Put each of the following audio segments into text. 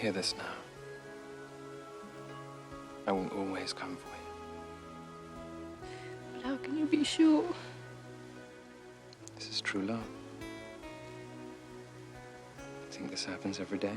Hear this now. I will always come for you. But how can you be sure? This is true love. Think this happens every day?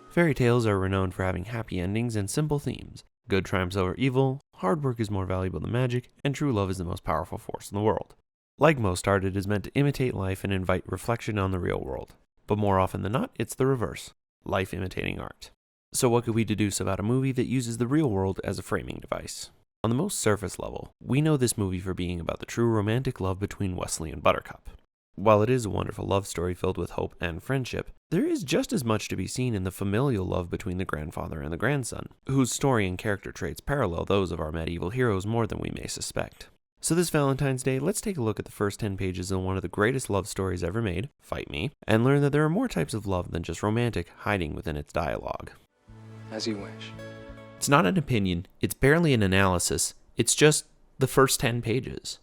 Fairy tales are renowned for having happy endings and simple themes. Good triumphs over evil, hard work is more valuable than magic, and true love is the most powerful force in the world. Like most art, it is meant to imitate life and invite reflection on the real world. But more often than not, it's the reverse. Life imitating art. So what could we deduce about a movie that uses the real world as a framing device? On the most surface level, we know this movie for being about the true romantic love between Wesley and Buttercup. While it is a wonderful love story filled with hope and friendship, there is just as much to be seen in the familial love between the grandfather and the grandson, whose story and character traits parallel those of our medieval heroes more than we may suspect. So this Valentine's Day, let's take a look at the first 10 pages of one of the greatest love stories ever made, Fight Me, and learn that there are more types of love than just romantic hiding within its dialogue. As you wish. It's not an opinion, it's barely an analysis, it's just the first 10 pages.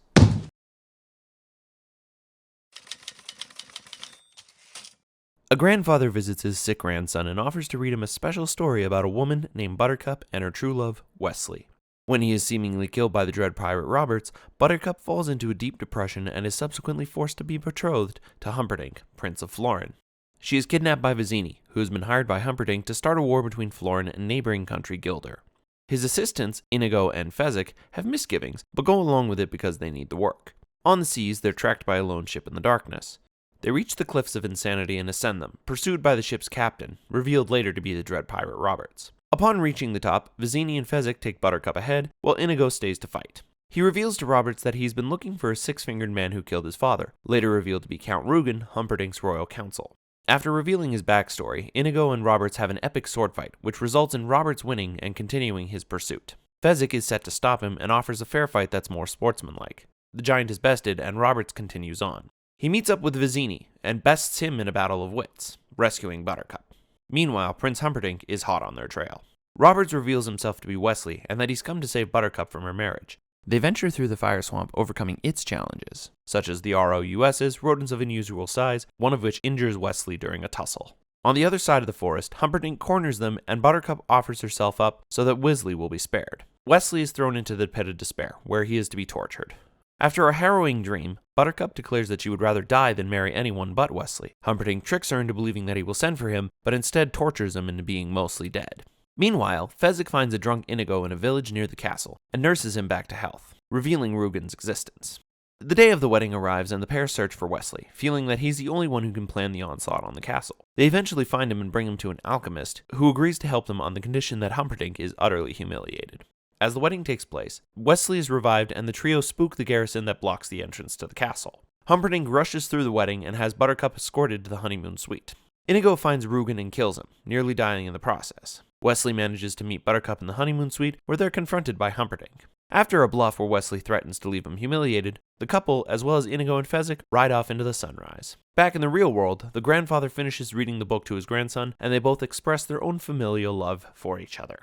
A grandfather visits his sick grandson and offers to read him a special story about a woman named Buttercup and her true love, Wesley. When he is seemingly killed by the dread pirate Roberts, Buttercup falls into a deep depression and is subsequently forced to be betrothed to Humperdinck, Prince of Florin. She is kidnapped by Vizzini, who has been hired by Humperdinck to start a war between Florin and neighboring country Guilder. His assistants, Inigo and Fezzik, have misgivings, but go along with it because they need the work. On the seas, they're tracked by a lone ship in the darkness. They reach the Cliffs of Insanity and ascend them, pursued by the ship's captain, revealed later to be the dread pirate Roberts. Upon reaching the top, Vizzini and Fezzik take Buttercup ahead, while Inigo stays to fight. He reveals to Roberts that he's been looking for a six-fingered man who killed his father, later revealed to be Count Rugen, Humperdinck's royal counsel. After revealing his backstory, Inigo and Roberts have an epic sword fight, which results in Roberts winning and continuing his pursuit. Fezzik is set to stop him and offers a fair fight that's more sportsmanlike. The giant is bested, and Roberts continues on. He meets up with Vizzini, and bests him in a battle of wits, rescuing Buttercup. Meanwhile, Prince Humperdinck is hot on their trail. Roberts reveals himself to be Wesley, and that he's come to save Buttercup from her marriage. They venture through the fire swamp, overcoming its challenges, such as the ROUSs, rodents of unusual size, one of which injures Wesley during a tussle. On the other side of the forest, Humperdinck corners them, and Buttercup offers herself up so that Wesley will be spared. Wesley is thrown into the pit of despair, where he is to be tortured. After a harrowing dream, Buttercup declares that she would rather die than marry anyone but Wesley. Humperdinck tricks her into believing that he will send for him, but instead tortures him into being mostly dead. Meanwhile, Fezzik finds a drunk Inigo in a village near the castle, and nurses him back to health, revealing Rugen's existence. The day of the wedding arrives, and the pair search for Wesley, feeling that he's the only one who can plan the onslaught on the castle. They eventually find him and bring him to an alchemist, who agrees to help them on the condition that Humperdinck is utterly humiliated. As the wedding takes place, Wesley is revived and the trio spook the garrison that blocks the entrance to the castle. Humperdinck rushes through the wedding and has Buttercup escorted to the honeymoon suite. Inigo finds Rugen and kills him, nearly dying in the process. Wesley manages to meet Buttercup in the honeymoon suite, where they're confronted by Humperdinck. After a bluff where Wesley threatens to leave him humiliated, the couple, as well as Inigo and Fezzik, ride off into the sunrise. Back in the real world, the grandfather finishes reading the book to his grandson, and they both express their own familial love for each other.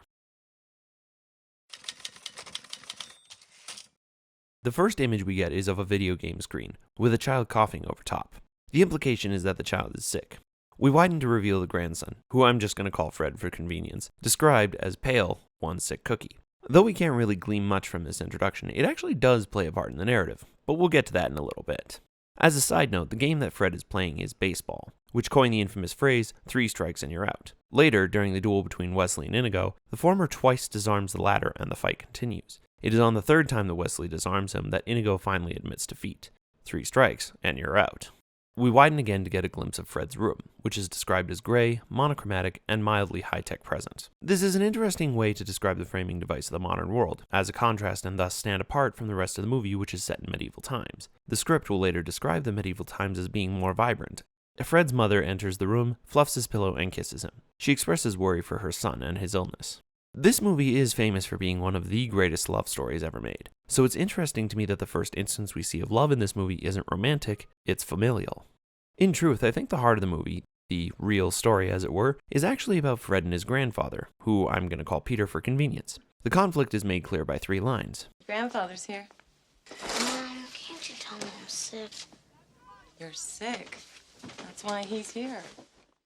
The first image we get is of a video game screen, with a child coughing over top. The implication is that the child is sick. We widen to reveal the grandson, who I'm just going to call Fred for convenience, described as pale, one sick cookie. Though we can't really glean much from this introduction, it actually does play a part in the narrative, but we'll get to that in a little bit. As a side note, the game that Fred is playing is baseball, which coined the infamous phrase, 3 strikes and you're out. Later, during the duel between Wesley and Inigo, the former twice disarms the latter and the fight continues. It is on the third time that Wesley disarms him that Inigo finally admits defeat. 3 strikes, and you're out. We widen again to get a glimpse of Fred's room, which is described as gray, monochromatic, and mildly high-tech present. This is an interesting way to describe the framing device of the modern world, as a contrast and thus stand apart from the rest of the movie, which is set in medieval times. The script will later describe the medieval times as being more vibrant. Fred's mother enters the room, fluffs his pillow, and kisses him. She expresses worry for her son and his illness. This movie is famous for being one of the greatest love stories ever made, so it's interesting to me that the first instance we see of love in this movie isn't romantic, it's familial. In truth, I think the heart of the movie, the real story as it were, is actually about Fred and his grandfather, who I'm going to call Peter for convenience. The conflict is made clear by 3 lines. Grandfather's here. Mom, can't you tell me I'm sick? You're sick. That's why he's here.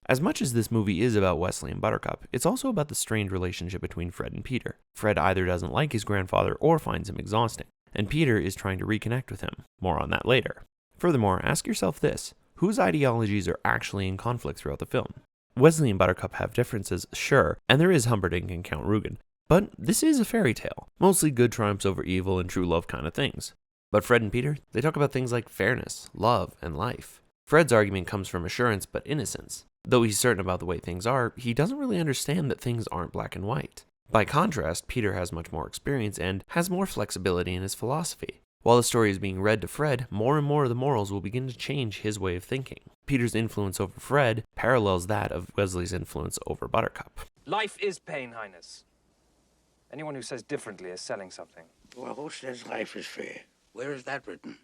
As much as this movie is about Wesley and Buttercup, it's also about the strained relationship between Fred and Peter. Fred either doesn't like his grandfather or finds him exhausting, and Peter is trying to reconnect with him. More on that later. Furthermore, ask yourself this: whose ideologies are actually in conflict throughout the film? Wesley and Buttercup have differences, sure, and there is Humperdinck and Count Rugen, but this is a fairy tale, mostly good triumphs over evil and true love kind of things. But Fred and Peter, they talk about things like fairness, love, and life. Fred's argument comes from assurance but innocence. Though he's certain about the way things are, he doesn't really understand that things aren't black and white. By contrast, Peter has much more experience and has more flexibility in his philosophy. While the story is being read to Fred, more and more of the morals will begin to change his way of thinking. Peter's influence over Fred parallels that of Wesley's influence over Buttercup. Life is pain, Highness. Anyone who says differently is selling something. Well, who says life is fair? Where is that written?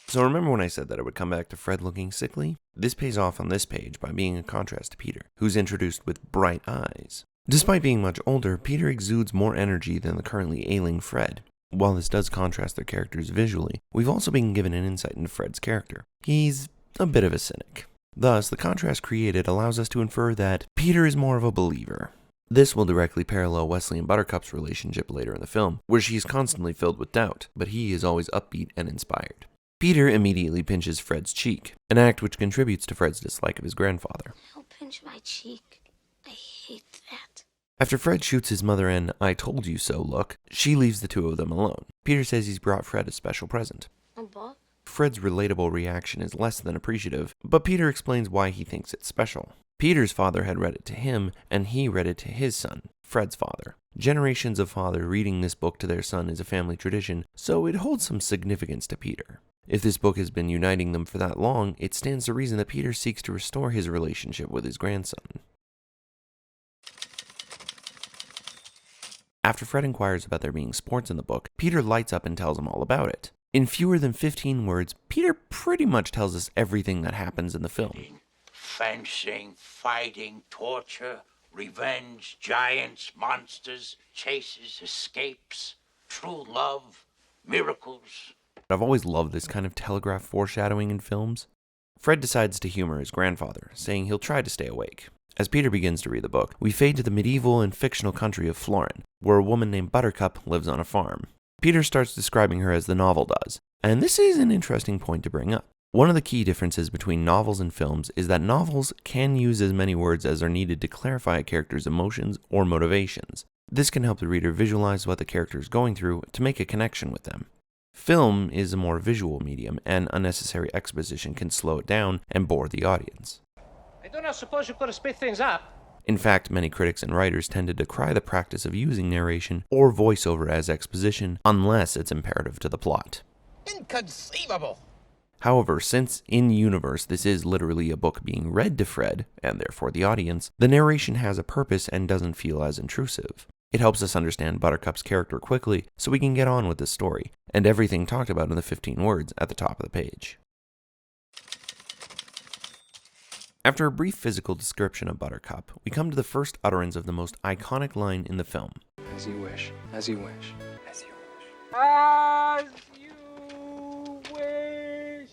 So remember when I said that I would come back to Fred looking sickly? This pays off on this page by being a contrast to Peter, who's introduced with bright eyes. Despite being much older, Peter exudes more energy than the currently ailing Fred. While this does contrast their characters visually, we've also been given an insight into Fred's character. He's a bit of a cynic. Thus, the contrast created allows us to infer that Peter is more of a believer. This will directly parallel Wesley and Buttercup's relationship later in the film, where she is constantly filled with doubt, but he is always upbeat and inspired. Peter immediately pinches Fred's cheek, an act which contributes to Fred's dislike of his grandfather. Don't pinch my cheek. I hate that. After Fred shoots his mother an "I told you so" look, she leaves the two of them alone. Peter says he's brought Fred a special present. A book? Fred's relatable reaction is less than appreciative, but Peter explains why he thinks it's special. Peter's father had read it to him, and he read it to his son, Fred's father. Generations of father reading this book to their son is a family tradition, so it holds some significance to Peter. If this book has been uniting them for that long, it stands to reason that Peter seeks to restore his relationship with his grandson. After Fred inquires about there being sports in the book, Peter lights up and tells him all about it. In fewer than 15 words, Peter pretty much tells us everything that happens in the film. Fencing, fighting, torture, revenge, giants, monsters, chases, escapes, true love, miracles. I've always loved this kind of telegraph foreshadowing in films. Fred decides to humor his grandfather, saying he'll try to stay awake. As Peter begins to read the book, we fade to the medieval and fictional country of Florin, where a woman named Buttercup lives on a farm. Peter starts describing her as the novel does, and this is an interesting point to bring up. One of the key differences between novels and films is that novels can use as many words as are needed to clarify a character's emotions or motivations. This can help the reader visualize what the character is going through to make a connection with them. Film is a more visual medium, and unnecessary exposition can slow it down and bore the audience. I do not suppose you could have sped things up. In fact, many critics and writers tend to decry the practice of using narration or voiceover as exposition unless it's imperative to the plot. Inconceivable! However, since in-universe this is literally a book being read to Fred, and therefore the audience, the narration has a purpose and doesn't feel as intrusive. It helps us understand Buttercup's character quickly so we can get on with the story, and everything talked about in the 15 words at the top of the page. After a brief physical description of Buttercup, we come to the first utterance of the most iconic line in the film. As you wish, as you wish, as you wish. As you wish.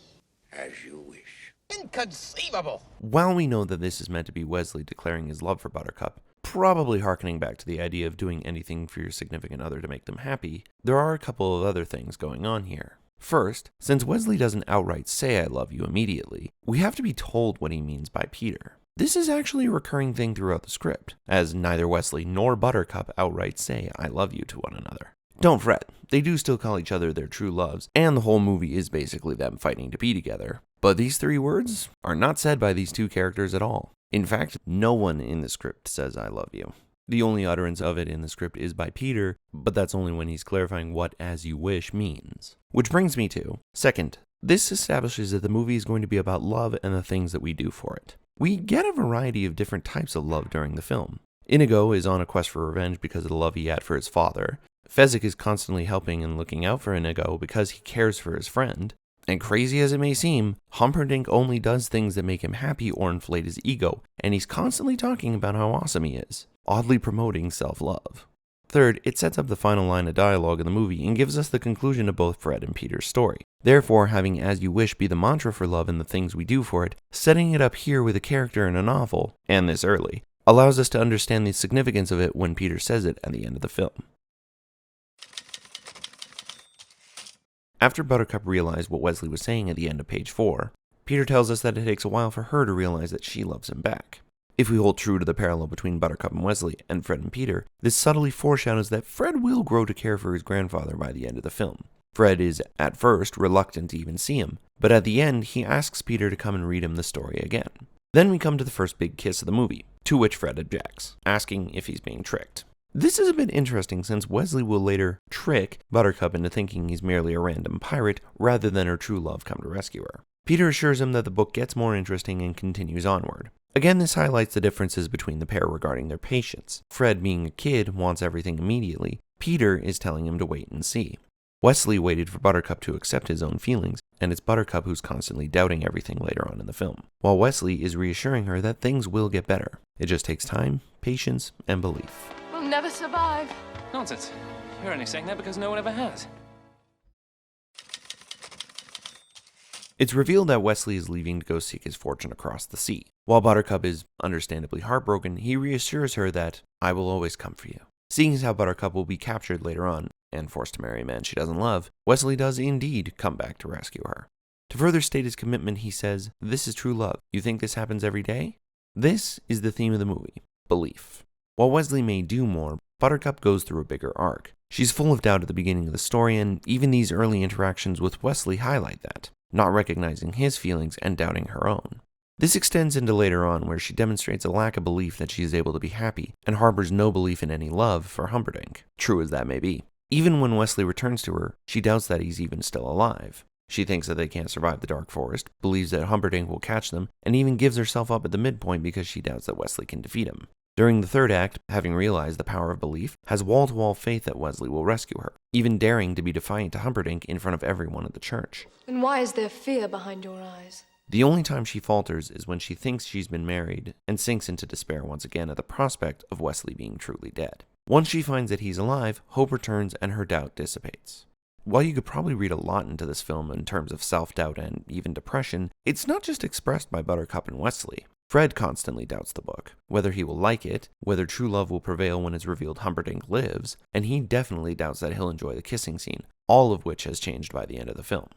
As you wish. Inconceivable! While we know that this is meant to be Wesley declaring his love for Buttercup, probably harkening back to the idea of doing anything for your significant other to make them happy, there are a couple of other things going on here. First, since Wesley doesn't outright say "I love you" immediately, we have to be told what he means by Peter. This is actually a recurring thing throughout the script, as neither Wesley nor Buttercup outright say "I love you" to one another. Don't fret, they do still call each other their true loves, and the whole movie is basically them fighting to be together. But these three words are not said by these two characters at all. In fact, no one in the script says "I love you." The only utterance of it in the script is by Peter, but that's only when he's clarifying what "as you wish" means. Which brings me to, second, this establishes that the movie is going to be about love and the things that we do for it. We get a variety of different types of love during the film. Inigo is on a quest for revenge because of the love he had for his father. Fezzik is constantly helping and looking out for Inigo because he cares for his friend. And crazy as it may seem, Humperdinck only does things that make him happy or inflate his ego, and he's constantly talking about how awesome he is, oddly promoting self-love. Third, it sets up the final line of dialogue in the movie and gives us the conclusion of both Fred and Peter's story. Therefore, having as you wish be the mantra for love and the things we do for it, setting it up here with a character in a novel, and this early, allows us to understand the significance of it when Peter says it at the end of the film. After Buttercup realized what Wesley was saying at the end of page 4, Peter tells us that it takes a while for her to realize that she loves him back. If we hold true to the parallel between Buttercup and Wesley, and Fred and Peter, this subtly foreshadows that Fred will grow to care for his grandfather by the end of the film. Fred is, at first, reluctant to even see him, but at the end, he asks Peter to come and read him the story again. Then we come to the first big kiss of the movie, to which Fred objects, asking if he's being tricked. This is a bit interesting since Wesley will later trick Buttercup into thinking he's merely a random pirate rather than her true love come to rescue her. Peter assures him that the book gets more interesting and continues onward. Again, this highlights the differences between the pair regarding their patience. Fred, being a kid, wants everything immediately. Peter is telling him to wait and see. Wesley waited for Buttercup to accept his own feelings, and it's Buttercup who's constantly doubting everything later on in the film, while Wesley is reassuring her that things will get better. It just takes time, patience, and belief. We'll never survive. Nonsense. You're only saying that because no one ever has. It's revealed that Wesley is leaving to go seek his fortune across the sea. While Buttercup is understandably heartbroken, he reassures her that, "I will always come for you." Seeing as how Buttercup will be captured later on, and forced to marry a man she doesn't love, Wesley does indeed come back to rescue her. To further state his commitment, he says, "This is true love. You think this happens every day?" This is the theme of the movie, belief. While Wesley may do more, Buttercup goes through a bigger arc. She's full of doubt at the beginning of the story, and even these early interactions with Wesley highlight that, not recognizing his feelings and doubting her own. This extends into later on, where she demonstrates a lack of belief that she is able to be happy, and harbors no belief in any love for Humperdinck, true as that may be. Even when Wesley returns to her, she doubts that he's even still alive. She thinks that they can't survive the dark forest, believes that Humperdinck will catch them, and even gives herself up at the midpoint because she doubts that Wesley can defeat him. During the third act, having realized the power of belief, has wall-to-wall faith that Wesley will rescue her, even daring to be defiant to Humperdinck in front of everyone at the church. And why is there fear behind your eyes? The only time she falters is when she thinks she's been married and sinks into despair once again at the prospect of Wesley being truly dead. Once she finds that he's alive, hope returns and her doubt dissipates. While you could probably read a lot into this film in terms of self-doubt and even depression, it's not just expressed by Buttercup and Wesley. Fred constantly doubts the book, whether he will like it, whether true love will prevail when it's revealed Humperdinck lives, and he definitely doubts that he'll enjoy the kissing scene, all of which has changed by the end of the film.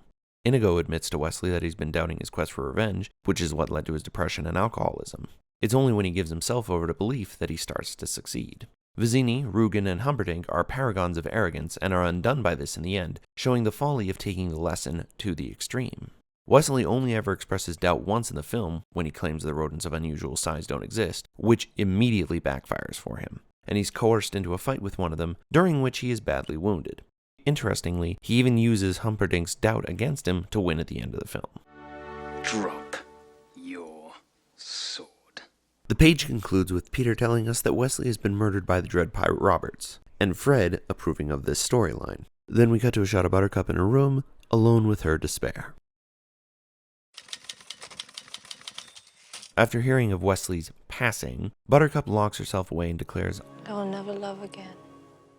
Inigo admits to Wesley that he's been doubting his quest for revenge, which is what led to his depression and alcoholism. It's only when he gives himself over to belief that he starts to succeed. Vizzini, Rugen, and Humperdinck are paragons of arrogance and are undone by this in the end, showing the folly of taking the lesson to the extreme. Wesley only ever expresses doubt once in the film, when he claims the rodents of unusual size don't exist, which immediately backfires for him, and he's coerced into a fight with one of them, during which he is badly wounded. Interestingly, he even uses Humperdinck's doubt against him to win at the end of the film. Drop your sword. The page concludes with Peter telling us that Wesley has been murdered by the Dread Pirate Roberts, and Fred approving of this storyline. Then we cut to a shot of Buttercup in her room, alone with her despair. After hearing of Wesley's passing, Buttercup locks herself away and declares, I will never love again.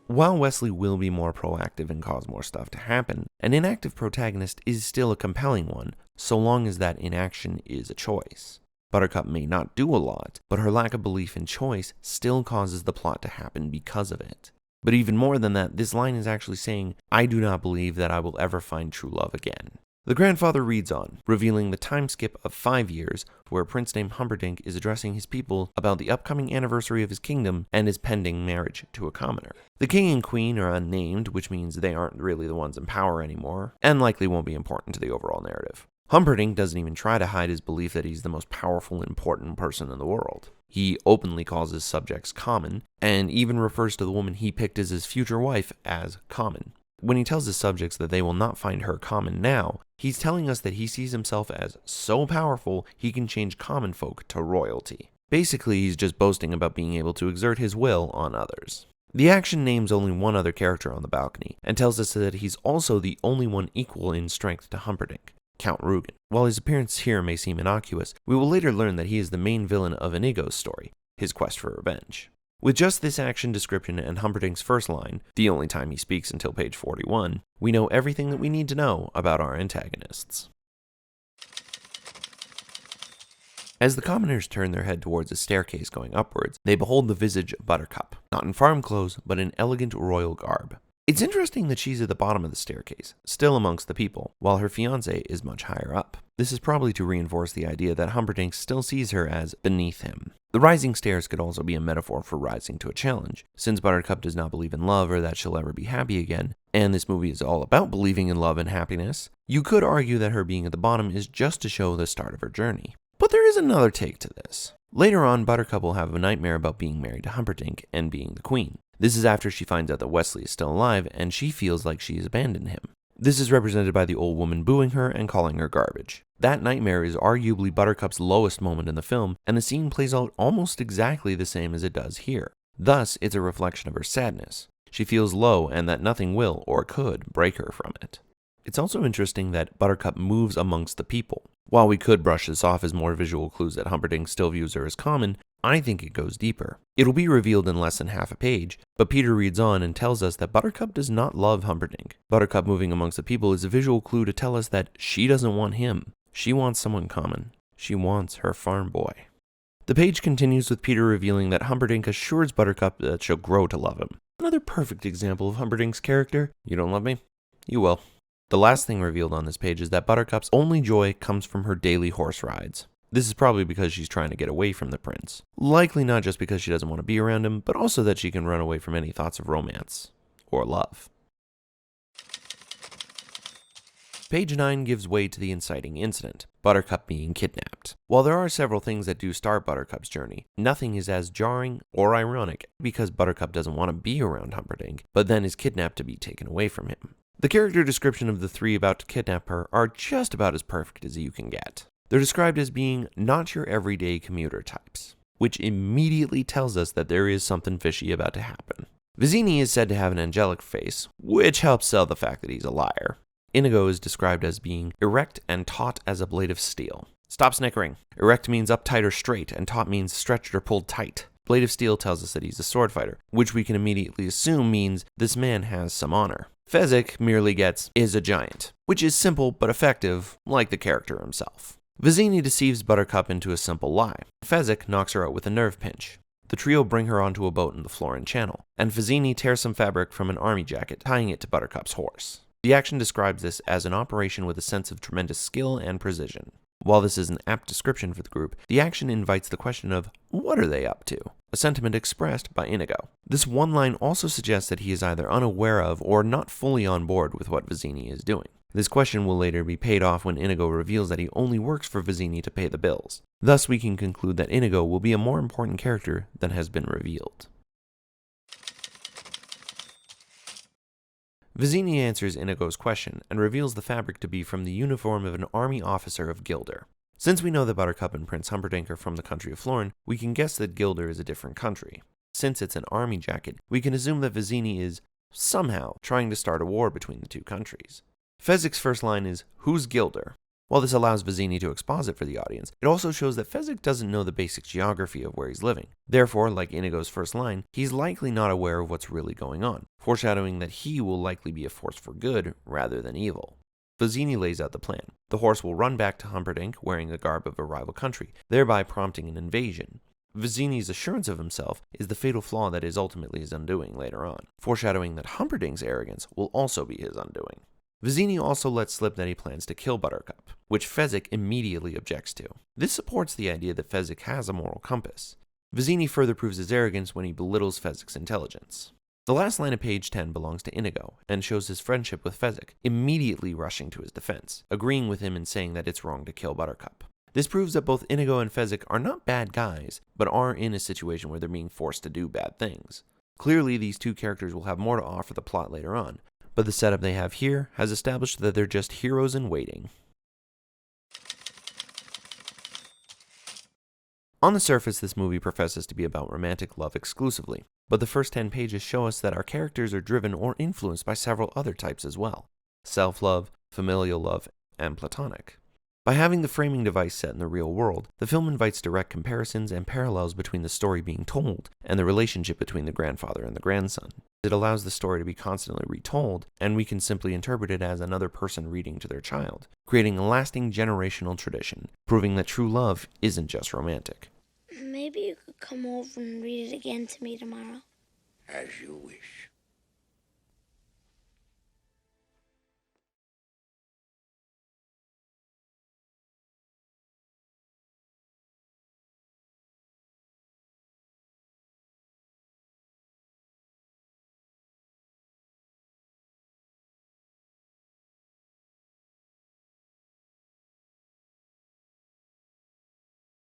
While Wesley will be more proactive and cause more stuff to happen, an inactive protagonist is still a compelling one, so long as that inaction is a choice. Buttercup may not do a lot, but her lack of belief in choice still causes the plot to happen because of it. But even more than that, this line is actually saying, I do not believe that I will ever find true love again. The grandfather reads on, revealing the time skip of 5 years, where a prince named Humperdinck is addressing his people about the upcoming anniversary of his kingdom and his pending marriage to a commoner. The king and queen are unnamed, which means they aren't really the ones in power anymore, and likely won't be important to the overall narrative. Humperdinck doesn't even try to hide his belief that he's the most powerful and important person in the world. He openly calls his subjects common, and even refers to the woman he picked as his future wife as common. When he tells his subjects that they will not find her common now, he's telling us that he sees himself as so powerful he can change common folk to royalty. Basically, he's just boasting about being able to exert his will on others. The action names only one other character on the balcony, and tells us that he's also the only one equal in strength to Humperdinck, Count Rugen. While his appearance here may seem innocuous, we will later learn that he is the main villain of Inigo's story, his quest for revenge. With just this action description and Humperdinck's first line, the only time he speaks until page 41, we know everything that we need to know about our antagonists. As the commoners turn their head towards a staircase going upwards, they behold the visage of Buttercup, not in farm clothes, but in elegant royal garb. It's interesting that she's at the bottom of the staircase, still amongst the people, while her fiancé is much higher up. This is probably to reinforce the idea that Humperdinck still sees her as beneath him. The rising stairs could also be a metaphor for rising to a challenge, since Buttercup does not believe in love or that she'll ever be happy again, and this movie is all about believing in love and happiness. You could argue that her being at the bottom is just to show the start of her journey. But there is another take to this. Later on, Buttercup will have a nightmare about being married to Humperdinck and being the queen. This is after she finds out that Wesley is still alive and she feels like she has abandoned him. This is represented by the old woman booing her and calling her garbage. That nightmare is arguably Buttercup's lowest moment in the film, and the scene plays out almost exactly the same as it does here. Thus, it's a reflection of her sadness. She feels low and that nothing will or could break her from it. It's also interesting that Buttercup moves amongst the people. While we could brush this off as more visual clues that Humperdinck still views her as common, I think it goes deeper. It'll be revealed in less than half a page, but Peter reads on and tells us that Buttercup does not love Humperdinck. Buttercup moving amongst the people is a visual clue to tell us that she doesn't want him. She wants someone common. She wants her farm boy. The page continues with Peter revealing that Humperdinck assures Buttercup that she'll grow to love him. Another perfect example of Humperdinck's character. You don't love me? You will. The last thing revealed on this page is that Buttercup's only joy comes from her daily horse rides. This is probably because she's trying to get away from the prince. Likely not just because she doesn't want to be around him, but also that she can run away from any thoughts of romance or love. Page 9 gives way to the inciting incident, Buttercup being kidnapped. While there are several things that do start Buttercup's journey, nothing is as jarring or ironic because Buttercup doesn't want to be around Humperdinck, but then is kidnapped to be taken away from him. The character description of the three about to kidnap her are just about as perfect as you can get. They're described as being not your everyday commuter types, which immediately tells us that there is something fishy about to happen. Vizzini is said to have an angelic face, which helps sell the fact that he's a liar. Inigo is described as being erect and taut as a blade of steel. Stop snickering. Erect means uptight or straight, and taut means stretched or pulled tight. Blade of steel tells us that he's a sword fighter, which we can immediately assume means this man has some honor. Fezzik merely gets is a giant, which is simple but effective, like the character himself. Vizzini deceives Buttercup into a simple lie. Fezzik knocks her out with a nerve pinch. The trio bring her onto a boat in the Florin Channel, and Vizzini tears some fabric from an army jacket, tying it to Buttercup's horse. The action describes this as an operation with a sense of tremendous skill and precision. While this is an apt description for the group, the action invites the question of, what are they up to? A sentiment expressed by Inigo. This one line also suggests that he is either unaware of or not fully on board with what Vizzini is doing. This question will later be paid off when Inigo reveals that he only works for Vizzini to pay the bills. Thus, we can conclude that Inigo will be a more important character than has been revealed. Vizzini answers Inigo's question and reveals the fabric to be from the uniform of an army officer of Gilder. Since we know that Buttercup and Prince Humperdinck are from the country of Florin, we can guess that Gilder is a different country. Since it's an army jacket, we can assume that Vizzini is, somehow, trying to start a war between the two countries. Fezzik's first line is, "Who's Gilder?" While this allows Vizzini to exposit for the audience, it also shows that Fezzik doesn't know the basic geography of where he's living. Therefore, like Inigo's first line, he's likely not aware of what's really going on, foreshadowing that he will likely be a force for good rather than evil. Vizzini lays out the plan. The horse will run back to Humperdinck wearing the garb of a rival country, thereby prompting an invasion. Vizzini's assurance of himself is the fatal flaw that is ultimately his undoing later on, foreshadowing that Humperdinck's arrogance will also be his undoing. Vizzini also lets slip that he plans to kill Buttercup, which Fezzik immediately objects to. This supports the idea that Fezzik has a moral compass. Vizzini further proves his arrogance when he belittles Fezzik's intelligence. The last line of page 10 belongs to Inigo, and shows his friendship with Fezzik, immediately rushing to his defense, agreeing with him in saying that it's wrong to kill Buttercup. This proves that both Inigo and Fezzik are not bad guys, but are in a situation where they're being forced to do bad things. Clearly, these two characters will have more to offer the plot later on, but the setup they have here has established that they're just heroes in waiting. On the surface, this movie professes to be about romantic love exclusively, but the first 10 pages show us that our characters are driven or influenced by several other types as well: self-love, familial love, and platonic. By having the framing device set in the real world, the film invites direct comparisons and parallels between the story being told and the relationship between the grandfather and the grandson. It allows the story to be constantly retold, and we can simply interpret it as another person reading to their child, creating a lasting generational tradition, proving that true love isn't just romantic. Maybe you could come over and read it again to me tomorrow. As you wish.